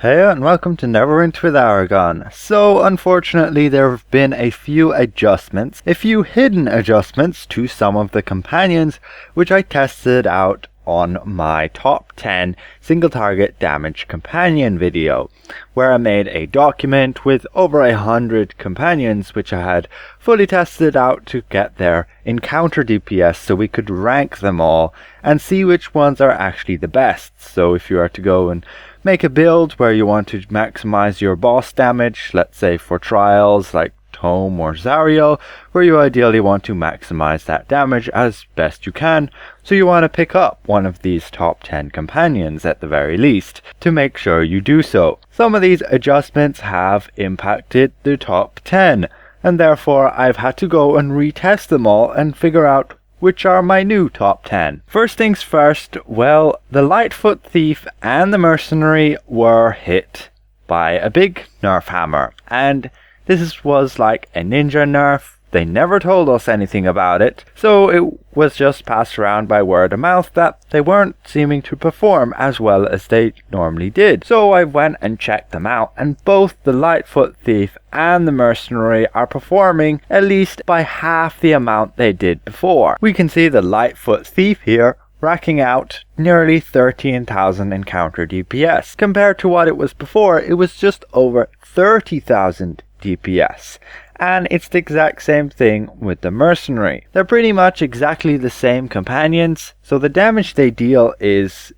Hey and welcome to Neverwinter with Aragon. So unfortunately there have been a few hidden adjustments to some of the companions which I tested out on my top 10 single target damage companion video, where I made a document with over 100 companions which I had fully tested out to get their encounter DPS so we could rank them all and see which ones are actually the best. So if you are to go and make a build where you want to maximize your boss damage, let's say for trials like Tome or Zariel, where you ideally want to maximize that damage as best you can, so you want to pick up one of these top 10 companions at the very least, to make sure you do so. Some of these adjustments have impacted the top 10, and therefore I've had to go and retest them all and figure out which are my new top 10. First things first, well, the Lightfoot Thief and the Mercenary were hit by a big nerf hammer, and this was like a ninja nerf. They never told us anything about it, so it was just passed around by word of mouth that they weren't seeming to perform as well as they normally did. So I went and checked them out, and both the Lightfoot Thief and the Mercenary are performing at least by half the amount they did before. We can see the Lightfoot Thief here racking out nearly 13,000 encounter DPS. Compared to what it was before, it was just over 30,000 DPS. And it's the exact same thing with the Mercenary. They're pretty much exactly the same companions, so the damage they deal is,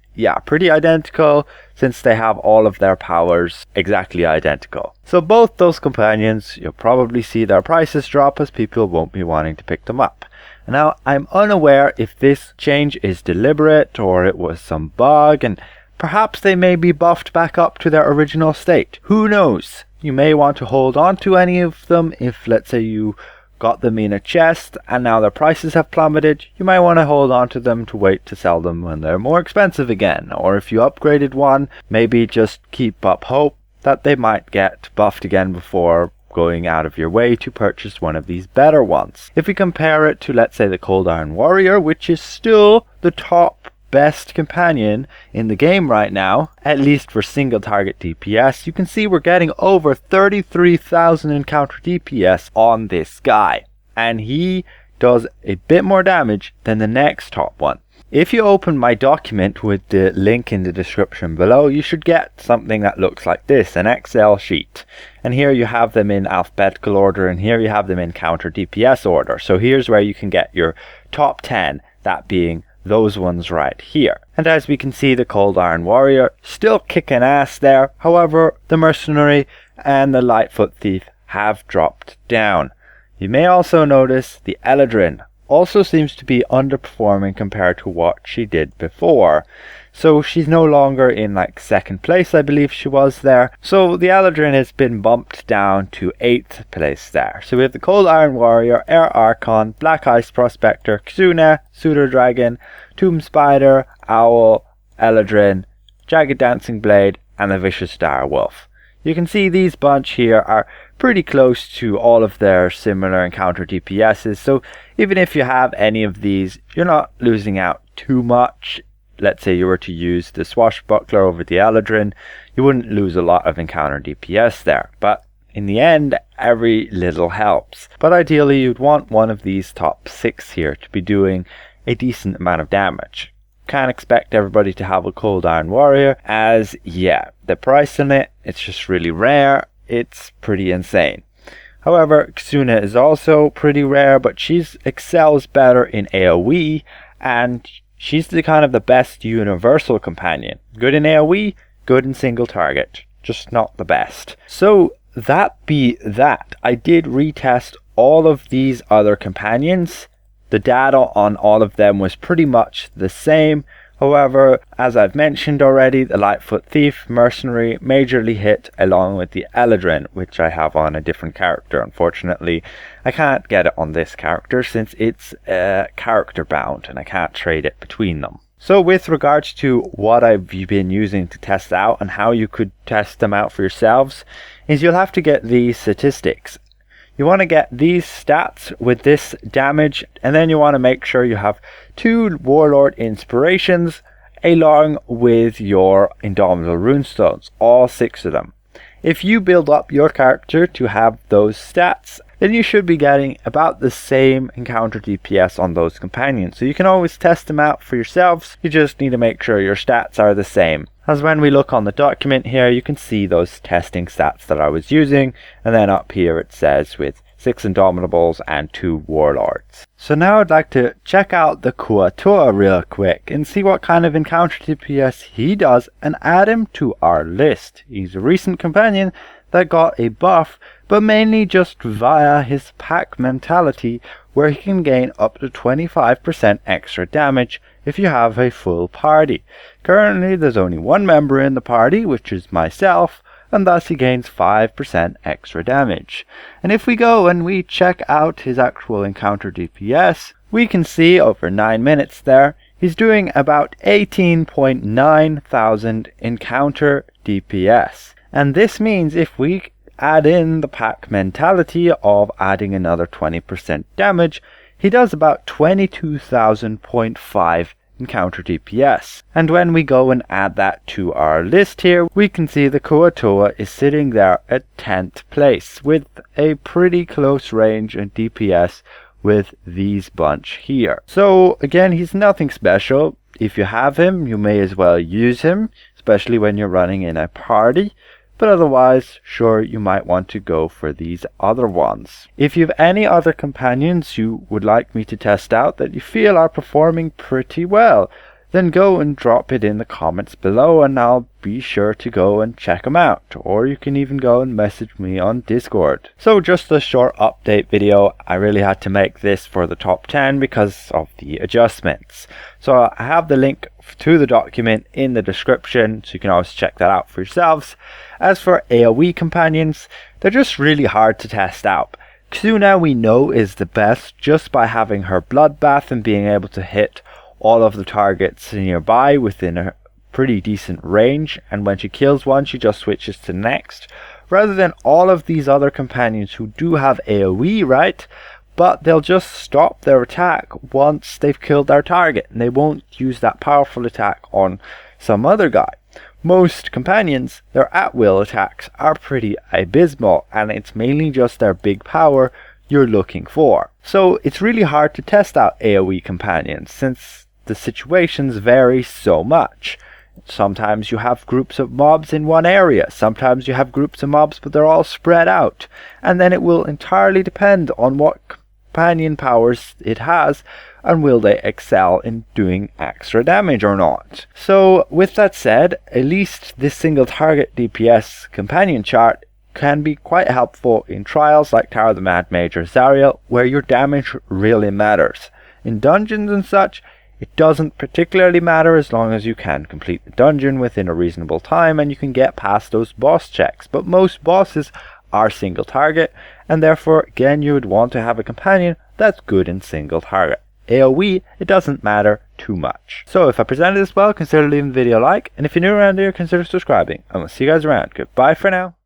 pretty identical, since they have all of their powers exactly identical. So both those companions, you'll probably see their prices drop as people won't be wanting to pick them up. Now, I'm unaware if this change is deliberate or it was some bug, and perhaps they may be buffed back up to their original state. Who knows? You may want to hold on to any of them if, let's say, you got them in a chest and now their prices have plummeted. You might want to hold on to them to wait to sell them when they're more expensive again. Or if you upgraded one, maybe just keep up hope that they might get buffed again before going out of your way to purchase one of these better ones. If we compare it to, let's say, the Cold Iron Warrior, which is still the top best companion in the game right now, at least for single target DPS, you can see we're getting over 33,000 encounter DPS on this guy, and he does a bit more damage than the next top one. If you open my document with the link in the description below, you should get something that looks like this, an Excel sheet. And here you have them in alphabetical order, and here you have them in counter DPS order. So here's where you can get your top 10, that being those ones right here. And as we can see, the Cold Iron Warrior still kicking ass there. However, the Mercenary and the Lightfoot Thief have dropped down. You may also notice the Eladrin also seems to be underperforming compared to what she did before. So she's no longer in like second place, I believe she was there. So the Eladrin has been bumped down to 8th place there. So we have the Cold Iron Warrior, Air Archon, Black Ice Prospector, Kizuna, Pseudo Dragon, Tomb Spider, Owl, Eladrin, Jagged Dancing Blade, and the Vicious Dire Wolf. You can see these bunch here are pretty close to all of their similar encounter DPSs, so even if you have any of these, you're not losing out too much. Let's say you were to use the Swashbuckler over the Eladrin, you wouldn't lose a lot of encounter DPS there, but in the end, every little helps. But ideally, you'd want one of these top 6 here to be doing a decent amount of damage. Can't expect everybody to have a Cold Iron Warrior, as the price on it, it's just really rare. It's pretty insane. However, Kizuna is also pretty rare, but she excels better in AOE, and she's the kind of the best universal companion. Good in AOE, good in single target, just not the best. So that be that. I did retest all of these other companions. The data on all of them was pretty much the same. However, as I've mentioned already, the Lightfoot Thief, Mercenary majorly hit along with the Eladrin, which I have on a different character. Unfortunately, I can't get it on this character since it's character bound and I can't trade it between them. So with regards to what I've been using to test out and how you could test them out for yourselves, is you'll have to get these statistics. You want to get these stats with this damage, and then you want to make sure you have 2 Warlord inspirations, along with your indomitable runestones, all 6 of them. If you build up your character to have those stats, then you should be getting about the same encounter DPS on those companions. So you can always test them out for yourselves. You just need to make sure your stats are the same. As when we look on the document here, you can see those testing stats that I was using. And then up here it says with 6 indomitables and 2 warlords. So now I'd like to check out the Kuo-toa real quick and see what kind of encounter DPS he does and add him to our list. He's a recent companion that got a buff, but mainly just via his pack mentality, where he can gain up to 25% extra damage if you have a full party. Currently there's only one member in the party, which is myself, and thus he gains 5% extra damage. And if we go and we check out his actual encounter DPS, we can see over 9 minutes there, he's doing about 18.9 thousand encounter DPS. And this means if we add in the pack mentality of adding another 20% damage, he does about 22,000.5 encounter DPS. And when we go and add that to our list here, we can see the Kuo-toa is sitting there at 10th place with a pretty close range and DPS with these bunch here. So again, he's nothing special. If you have him, you may as well use him, especially when you're running in a party. But otherwise, sure, you might want to go for these other ones. If you have any other companions you would like me to test out that you feel are performing pretty well, then go and drop it in the comments below and I'll be sure to go and check them out. Or you can even go and message me on Discord. So just a short update video. I really had to make this for the top 10 because of the adjustments. So I have the link to the document in the description, so you can always check that out for yourselves. As for AOE companions, they're just really hard to test out. Kuo-toa we know is the best just by having her bloodbath and being able to hit all of the targets nearby within a pretty decent range, and when she kills one she just switches to the next, rather than all of these other companions who do have AOE, right, but they'll just stop their attack once they've killed their target and they won't use that powerful attack on some other guy. Most companions, their at-will attacks are pretty abysmal, and it's mainly just their big power you're looking for. So it's really hard to test out AOE companions since the situations vary so much. Sometimes you have groups of mobs in one area, sometimes you have groups of mobs but they're all spread out, and then it will entirely depend on what companion powers it has and will they excel in doing extra damage or not. So with that said, at least this single target DPS companion chart can be quite helpful in trials like Tower of the Mad Mage or Zariel, where your damage really matters. In dungeons and such, it doesn't particularly matter as long as you can complete the dungeon within a reasonable time and you can get past those boss checks. But most bosses are single target, and therefore again you would want to have a companion that's good in single target. AOE, it doesn't matter too much. So if I presented this well, consider leaving the video a like, and if you're new around here, consider subscribing. And we'll see you guys around. Goodbye for now.